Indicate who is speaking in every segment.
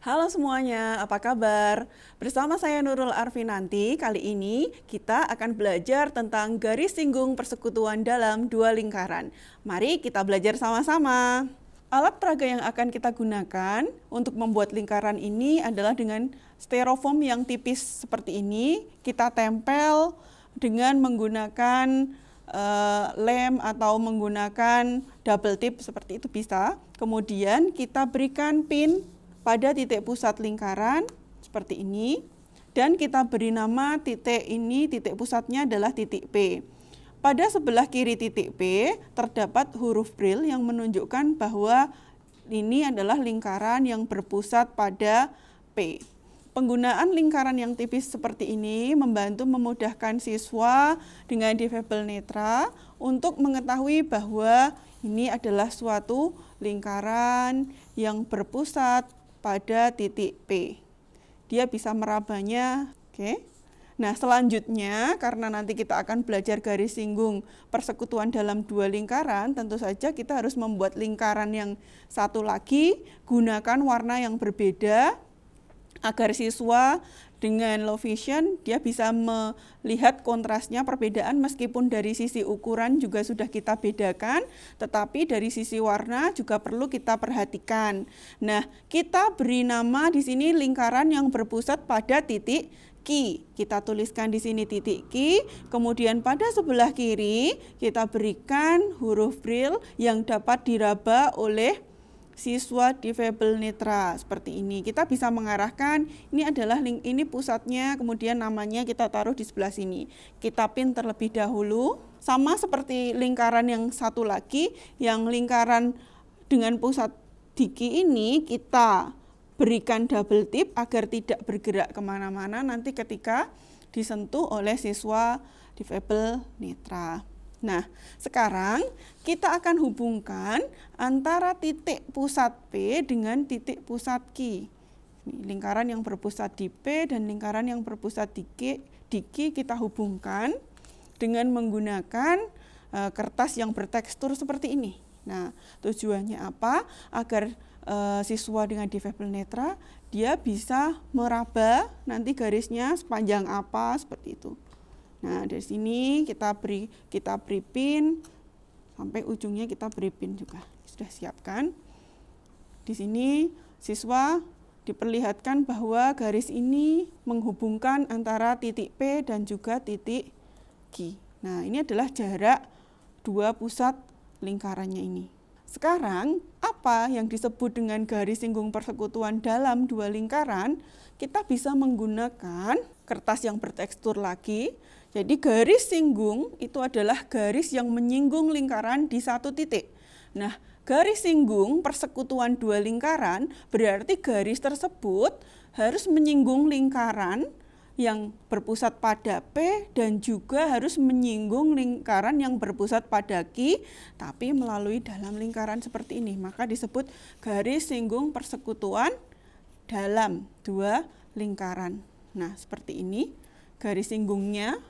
Speaker 1: Halo semuanya, apa kabar? Bersama saya Nurul Arfinanti, kali ini kita akan belajar tentang garis singgung persekutuan dalam dua lingkaran. Mari kita belajar sama-sama. Alat peraga yang akan kita gunakan untuk membuat lingkaran ini adalah dengan styrofoam yang tipis seperti ini. Kita tempel dengan menggunakan lem atau menggunakan double tip seperti itu bisa. Kemudian kita berikan pin pada titik pusat lingkaran seperti ini, dan kita beri nama titik ini, titik pusatnya adalah titik P. Pada sebelah kiri titik P terdapat huruf Braille yang menunjukkan bahwa ini adalah lingkaran yang berpusat pada P. Penggunaan lingkaran yang tipis seperti ini membantu memudahkan siswa dengan difabel netra untuk mengetahui bahwa ini adalah suatu lingkaran yang berpusat pada titik P. Dia bisa merabanya. Oke. Nah, selanjutnya karena nanti kita akan belajar garis singgung persekutuan dalam dua lingkaran, tentu saja kita harus membuat lingkaran yang satu lagi, gunakan warna yang berbeda agar siswa dengan low vision dia bisa melihat kontrasnya, perbedaan meskipun dari sisi ukuran juga sudah kita bedakan, tetapi dari sisi warna juga perlu kita perhatikan. Nah, kita beri nama di sini lingkaran yang berpusat pada titik Q. Kita tuliskan di sini titik Q, kemudian pada sebelah kiri kita berikan huruf Braille yang dapat diraba oleh siswa difabel netra seperti ini. Kita bisa mengarahkan ini adalah ini pusatnya, kemudian namanya kita taruh di sebelah sini. Kita pin terlebih dahulu, sama seperti lingkaran yang satu lagi, yang lingkaran dengan pusat di Q ini kita berikan double tip agar tidak bergerak kemana-mana nanti ketika disentuh oleh siswa difabel netra. Nah, sekarang kita akan hubungkan antara titik pusat P dengan titik pusat Q. Lingkaran yang berpusat di P dan lingkaran yang berpusat di Q kita hubungkan dengan menggunakan kertas yang bertekstur seperti ini. Nah, tujuannya apa? Agar siswa dengan difabel netra dia bisa meraba nanti garisnya sepanjang apa seperti itu. Nah, dari sini kita beri pin sampai ujungnya, kita beri pin juga. Sudah siapkan. Di sini siswa diperlihatkan bahwa garis ini menghubungkan antara titik P dan juga titik Q. Nah, ini adalah jarak dua pusat lingkarannya ini. Sekarang, apa yang disebut dengan garis singgung persekutuan dalam dua lingkaran? Kita bisa menggunakan kertas yang bertekstur lagi. Jadi garis singgung itu adalah garis yang menyinggung lingkaran di satu titik. Nah, garis singgung persekutuan dua lingkaran berarti garis tersebut harus menyinggung lingkaran yang berpusat pada P dan juga harus menyinggung lingkaran yang berpusat pada Q, tapi melalui dalam lingkaran seperti ini. Maka disebut garis singgung persekutuan dalam dua lingkaran. Nah, seperti ini garis singgungnya.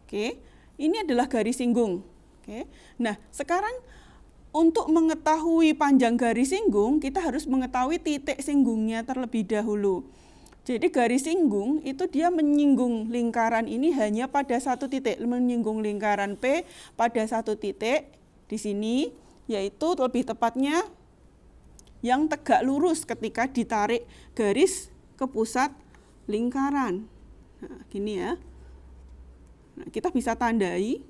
Speaker 1: Oke, ini adalah garis singgung. Oke. Nah, sekarang untuk mengetahui panjang garis singgung, kita harus mengetahui titik singgungnya terlebih dahulu. Jadi garis singgung itu dia menyinggung lingkaran ini hanya pada satu titik, menyinggung lingkaran P pada satu titik di sini, yaitu lebih tepatnya yang tegak lurus ketika ditarik garis ke pusat lingkaran. Nah, gini ya. Nah, kita bisa tandai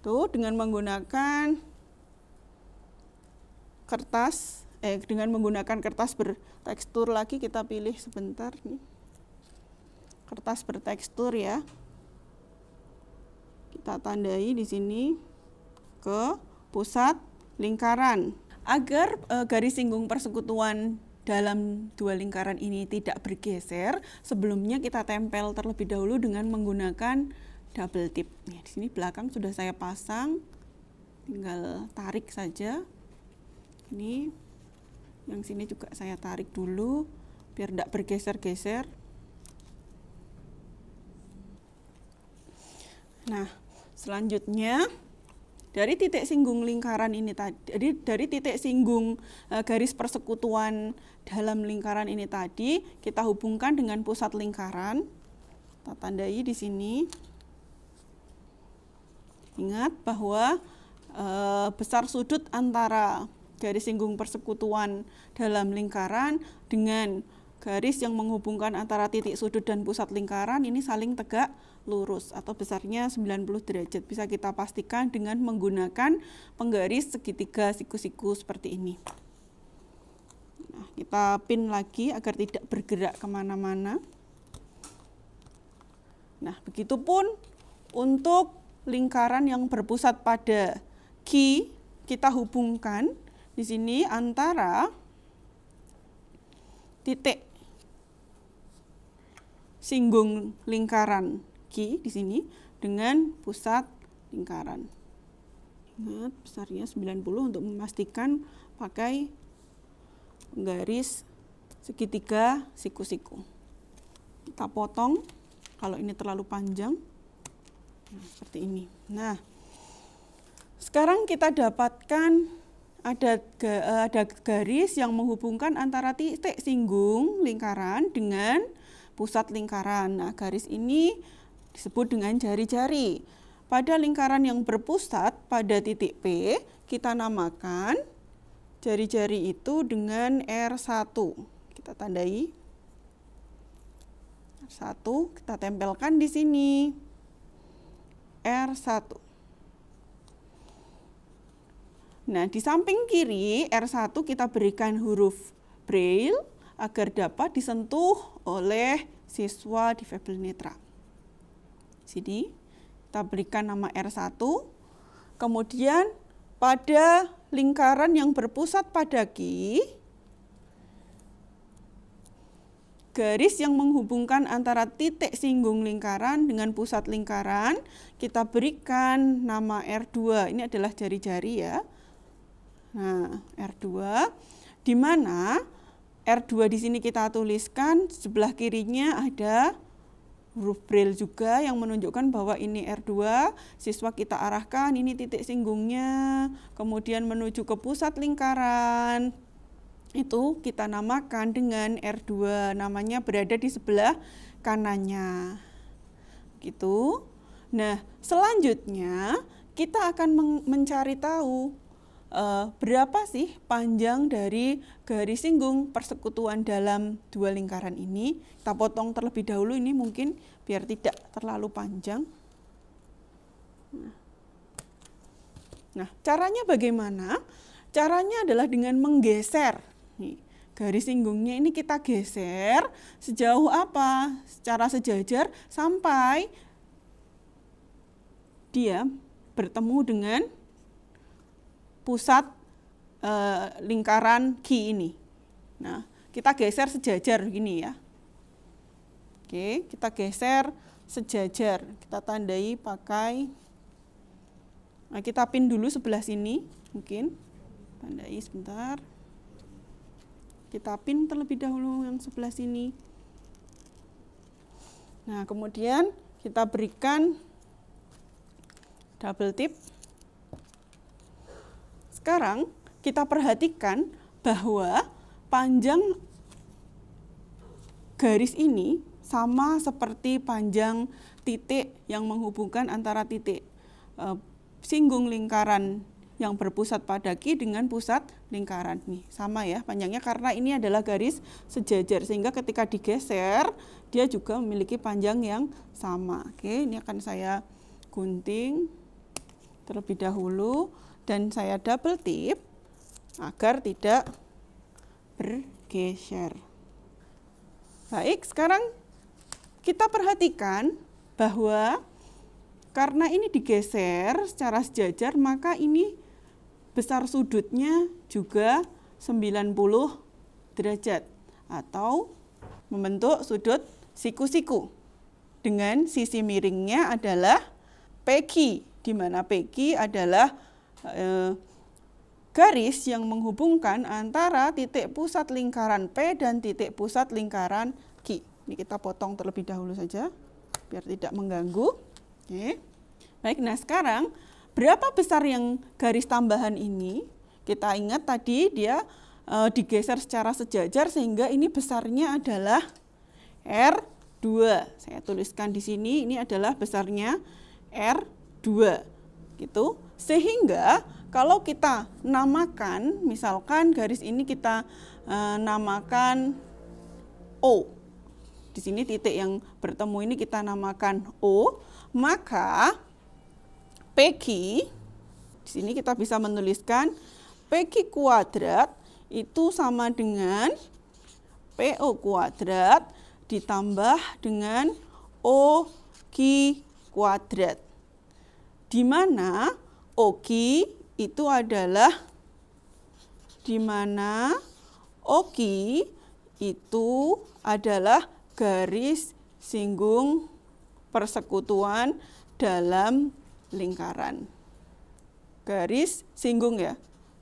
Speaker 1: tuh dengan menggunakan kertas bertekstur lagi. Kita pilih sebentar nih. Kertas bertekstur ya. Kita tandai di sini ke pusat lingkaran. Agar garis singgung persekutuan dalam dua lingkaran ini tidak bergeser, sebelumnya kita tempel terlebih dahulu dengan menggunakan double tip. Nah, di sini belakang sudah saya pasang, tinggal tarik saja. Ini yang sini juga saya tarik dulu biar tidak bergeser-geser. Nah, selanjutnya dari titik singgung lingkaran ini tadi, dari titik singgung garis persekutuan dalam lingkaran ini tadi, kita hubungkan dengan pusat lingkaran. Kita tandai di sini. Ingat bahwa besar sudut antara garis singgung persekutuan dalam lingkaran dengan garis yang menghubungkan antara titik sudut dan pusat lingkaran ini saling tegak lurus atau besarnya 90 derajat. Bisa kita pastikan dengan menggunakan penggaris segitiga siku-siku seperti ini. Nah, kita pin lagi agar tidak bergerak kemana-mana. Nah, begitupun untuk lingkaran yang berpusat pada Q, kita hubungkan di sini antara titik singgung lingkaran Q di sini dengan pusat lingkaran. Ingat, besarnya 90 untuk memastikan pakai garis segitiga siku-siku. Kita potong kalau ini terlalu panjang. Nah, seperti ini. Nah, sekarang kita dapatkan ada garis yang menghubungkan antara titik singgung lingkaran dengan pusat lingkaran. Nah, garis ini disebut dengan jari-jari. Pada lingkaran yang berpusat pada titik P, kita namakan jari-jari itu dengan R1. Kita tandai. R1 kita tempelkan di sini. R1. Nah, di samping kiri R1 kita berikan huruf Braille agar dapat disentuh oleh siswa difabel netra. Sini kita berikan nama R1. Kemudian pada lingkaran yang berpusat pada Q, garis yang menghubungkan antara titik singgung lingkaran dengan pusat lingkaran, kita berikan nama R2. Ini adalah jari-jari ya. Nah, R2, di mana R2 di sini kita tuliskan, sebelah kirinya ada huruf Braille juga yang menunjukkan bahwa ini R2, siswa kita arahkan, ini titik singgungnya, kemudian menuju ke pusat lingkaran. Itu kita namakan dengan R2, namanya berada di sebelah kanannya. Gitu. Nah, selanjutnya kita akan mencari tahu berapa sih panjang dari garis singgung persekutuan dalam dua lingkaran ini. Kita potong terlebih dahulu ini mungkin biar tidak terlalu panjang. Nah, caranya bagaimana? Caranya adalah dengan menggeser. Nih, garis singgungnya ini kita geser sejauh apa? Secara sejajar sampai dia bertemu dengan pusat lingkaran Q ini. Nah, kita geser sejajar gini ya. Oke, kita geser sejajar. Kita tandai pakai, nah kita pin dulu sebelah sini mungkin. Tandai sebentar. Kita pin terlebih dahulu yang sebelah sini. Nah, kemudian kita berikan double tip. Sekarang kita perhatikan bahwa panjang garis ini sama seperti panjang titik yang menghubungkan antara titik singgung lingkaran yang berpusat pada Q dengan pusat lingkaran. Nih, sama ya panjangnya karena ini adalah garis sejajar sehingga ketika digeser dia juga memiliki panjang yang sama. Oke, ini akan saya gunting terlebih dahulu dan saya double tip agar tidak bergeser. Baik, sekarang kita perhatikan bahwa karena ini digeser secara sejajar, maka ini besar sudutnya juga 90 derajat atau membentuk sudut siku-siku. Dengan sisi miringnya adalah PQ, di mana PQ adalah garis yang menghubungkan antara titik pusat lingkaran P dan titik pusat lingkaran Q. Ini kita potong terlebih dahulu saja biar tidak mengganggu. Oke. Baik, nah sekarang berapa besar yang garis tambahan ini? Kita ingat tadi dia digeser secara sejajar sehingga ini besarnya adalah R2. Saya tuliskan di sini, ini adalah besarnya R2. Gitu. Sehingga kalau kita namakan, misalkan garis ini kita namakan O. Di sini titik yang bertemu ini kita namakan O, maka PQ, di sini kita bisa menuliskan PQ kuadrat itu sama dengan PO kuadrat ditambah dengan OQ kuadrat. Di mana OQ itu adalah garis singgung persekutuan dalam lingkaran. Garis singgung ya.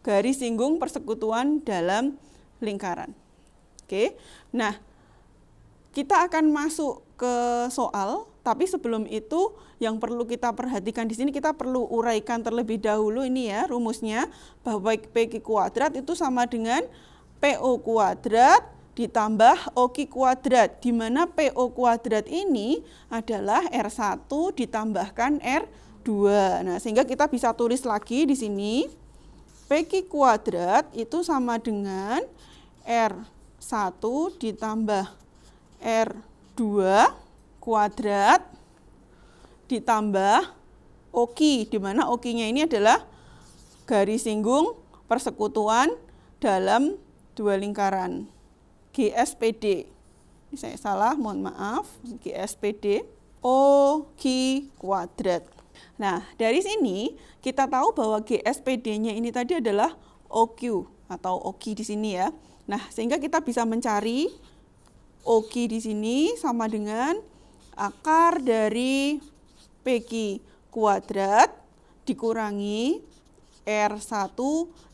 Speaker 1: Garis singgung persekutuan dalam lingkaran. Oke. Nah, kita akan masuk ke soal, tapi sebelum itu yang perlu kita perhatikan di sini kita perlu uraikan terlebih dahulu ini ya rumusnya, bahwa PQ kuadrat itu sama dengan PO kuadrat ditambah OQ kuadrat, di mana PO kuadrat ini adalah R1 ditambahkan R2. Nah, sehingga kita bisa tulis lagi di sini PQ kuadrat itu sama dengan R1 ditambah R2 kuadrat ditambah OQ, di mana OQ-nya ini adalah garis singgung persekutuan dalam dua lingkaran. GSPD. Ini saya salah, mohon maaf. GSPD OQ kuadrat. Nah, dari sini kita tahu bahwa GSPD-nya ini tadi adalah OQ atau OQ di sini ya. Nah, sehingga kita bisa mencari OQ di sini sama dengan akar dari PQ kuadrat dikurangi R1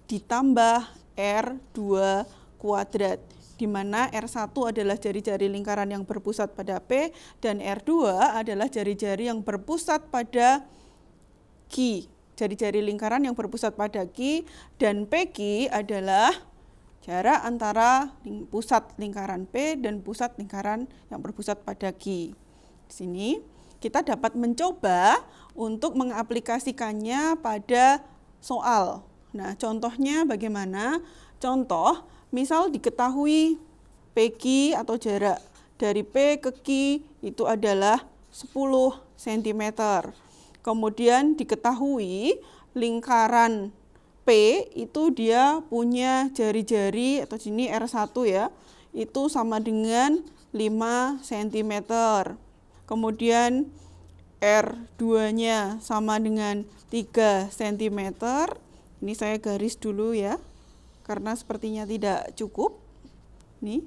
Speaker 1: ditambah R2 kuadrat, di mana R1 adalah jari-jari lingkaran yang berpusat pada P dan R2 adalah jari-jari yang berpusat pada Q. Jari-jari lingkaran yang berpusat pada Q dan PQ adalah jarak antara pusat lingkaran P dan pusat lingkaran yang berpusat pada Q. Di sini kita dapat mencoba untuk mengaplikasikannya pada soal. Nah, contohnya bagaimana? Contoh, misal diketahui PQ atau jarak dari P ke Q itu adalah 10 cm. Kemudian diketahui lingkaran P itu dia punya jari-jari atau sini R1 ya, itu sama dengan 5 cm. Kemudian R2-nya sama dengan 3 cm. Ini saya garis dulu ya, karena sepertinya tidak cukup. Nih,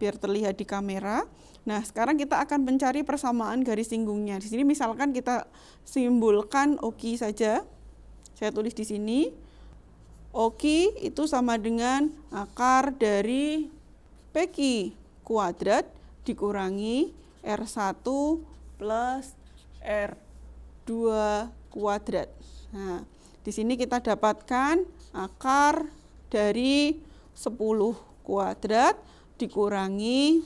Speaker 1: biar terlihat di kamera. Nah, sekarang kita akan mencari persamaan garis singgungnya. Di sini misalkan kita simbolkan OQ saja. Saya tulis di sini. OQ itu sama dengan akar dari PQ kuadrat dikurangi R1 plus R2 kuadrat. Nah, di sini kita dapatkan akar dari 10 kuadrat dikurangi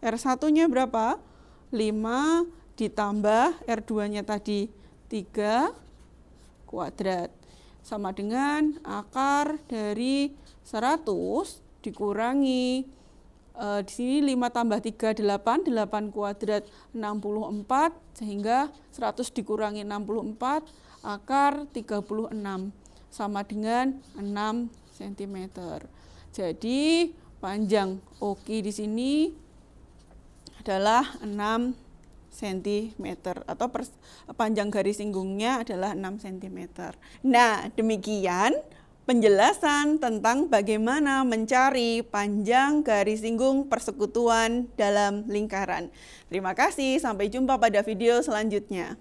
Speaker 1: R1-nya berapa? 5 ditambah R2-nya tadi 3 kuadrat. Sama dengan akar dari 100 dikurangi di sini 5 tambah 3 8, 8 kuadrat 64, sehingga 100 dikurangi 64 akar 36 sama dengan 6 cm. Jadi panjang OQ di sini adalah 6 cm atau panjang garis singgungnya adalah 6 cm. Nah, demikian penjelasan tentang bagaimana mencari panjang garis singgung persekutuan dalam lingkaran. Terima kasih, sampai jumpa pada video selanjutnya.